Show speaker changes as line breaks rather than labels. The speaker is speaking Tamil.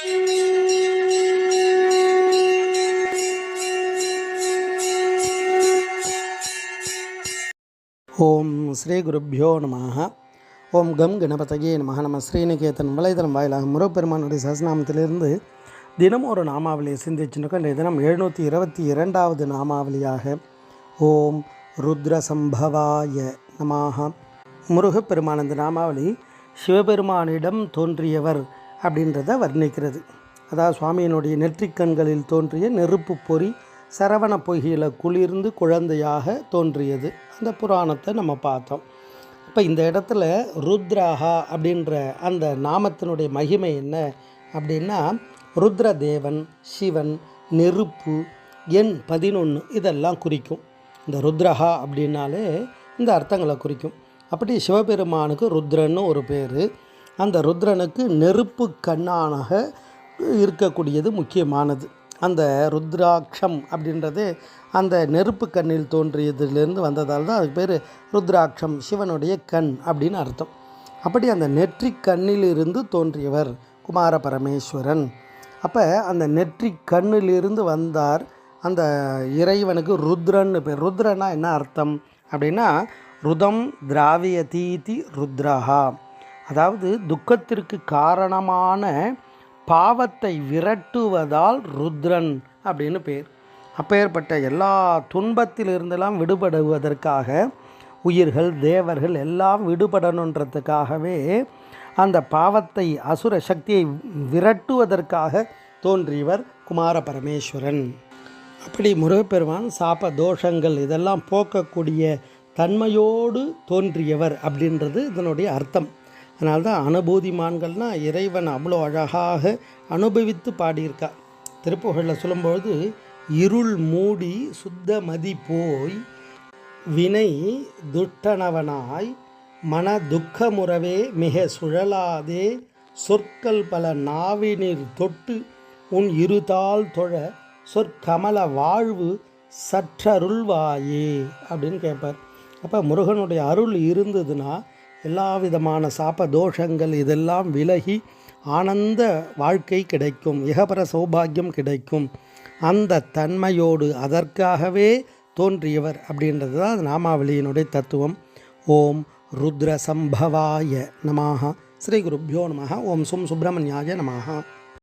ஓம் ஸ்ரீ குருப்யோ நமः. ஓம் கம் கணபதயே நமः. நம்ம ஸ்ரீநிகேதன் வலைதளம் வாயிலாக முருகப்பெருமானுடைய சஹஸ்ரநாமத்திலிருந்து தினம் ஒரு நாமாவளியை சிந்திச்சுருக்கோம். இன்றைய தினம் 722வது நாமாவளியாக ஓம் ருத்ர சம்பவாய நமः. முருகப்பெருமான் இந்த நாமாவளி சிவபெருமானிடம் தோன்றியவர் அப்படின்றத வர்ணிக்கிறது. அதாவது சுவாமியினுடைய நெற்றிக்கண்களில் தோன்றிய நெருப்பு பொறி சரவண பொய்கையில் குளிர்ந்து குழந்தையாக தோன்றியது. அந்த புராணத்தை நம்ம பார்த்தோம். இப்போ இந்த இடத்துல ருத்ராஹா அப்படின்ற அந்த நாமத்தினுடைய மகிமை என்ன அப்படின்னா, ருத்ரதேவன், சிவன், நெருப்பு, எண் 11 இதெல்லாம் குறிக்கும். இந்த ருத்ரஹா அப்படின்னாலே இந்த அர்த்தங்களை குறிக்கும். அப்படி சிவபெருமானுக்கு ருத்ரன்னு ஒரு பேர். அந்த ருத்ரனுக்கு நெருப்பு கண்ணானாக இருக்கக்கூடியது முக்கியமானது. அந்த ருத்ராட்சம் அப்படின்றது அந்த நெருப்பு கண்ணில் தோன்றியதிலிருந்து வந்ததால் தான் அதுக்கு பேர் ருத்ராட்சம், சிவனுடைய கண் அப்படின்னு அர்த்தம். அப்படி அந்த நெற்றி கண்ணிலிருந்து தோன்றியவர் குமார பரமேஸ்வரன். அப்போ அந்த நெற்றி கண்ணிலிருந்து வந்தார் அந்த இறைவனுக்கு ருத்ரன்னு பேர். ருத்ரனா என்ன அர்த்தம் அப்படின்னா, ருதம் திராவியதீதி ருத்ரஹா, அதாவது துக்கத்திற்கு காரணமான பாவத்தை விரட்டுவதால் ருத்ரன் அப்படின்னு பேர். அப்பேற்பட்ட எல்லா துன்பத்திலிருந்தெல்லாம் விடுபடுவதற்காக உயிர்கள் தேவர்கள் எல்லாம் விடுபடணுன்றதுக்காகவே அந்த பாவத்தை அசுர சக்தியை விரட்டுவதற்காக தோன்றியவர் குமார பரமேஸ்வரன். அப்படி முருகப்பெருமான் சாப தோஷங்கள் இதெல்லாம் போக்கக்கூடிய தன்மையோடு தோன்றியவர் அப்படின்றது இதனுடைய அர்த்தம். அதனால்தான் அனுபூதிமான்கள்னால் இறைவன் அவ்வளோ அழகாக அனுபவித்து பாடியிருக்கா. திருப்புகழில் சொல்லும்பொழுது, இருள் மூடி சுத்த மதி போய் வினை துட்டனவனாய் மன துக்கமுறவே மிக சுழலாதே சொற்கள் பல நாவினில் தொட்டு உன் இருதால் தொழ சொற்கமல வாழ்வு சற்றருள்வாயே அப்படின்னு கேட்பார். அப்போ முருகனுடைய அருள் இருந்ததுன்னா எல்லா விதமான சாப தோஷங்கள் இதெல்லாம் விலகி ஆனந்த வாழ்க்கை கிடைக்கும், இகபர சௌபாகியம் கிடைக்கும். அந்த தன்மையோடு அதற்காகவே தோன்றியவர் அப்படின்றது தான் நாமாவளியினுடைய தத்துவம். ஓம் ருத்ர சம்பவாய நமः. ஸ்ரீ குருப்யோ நமः. ஓம் சும் சுப்பிரமணியாய நமः.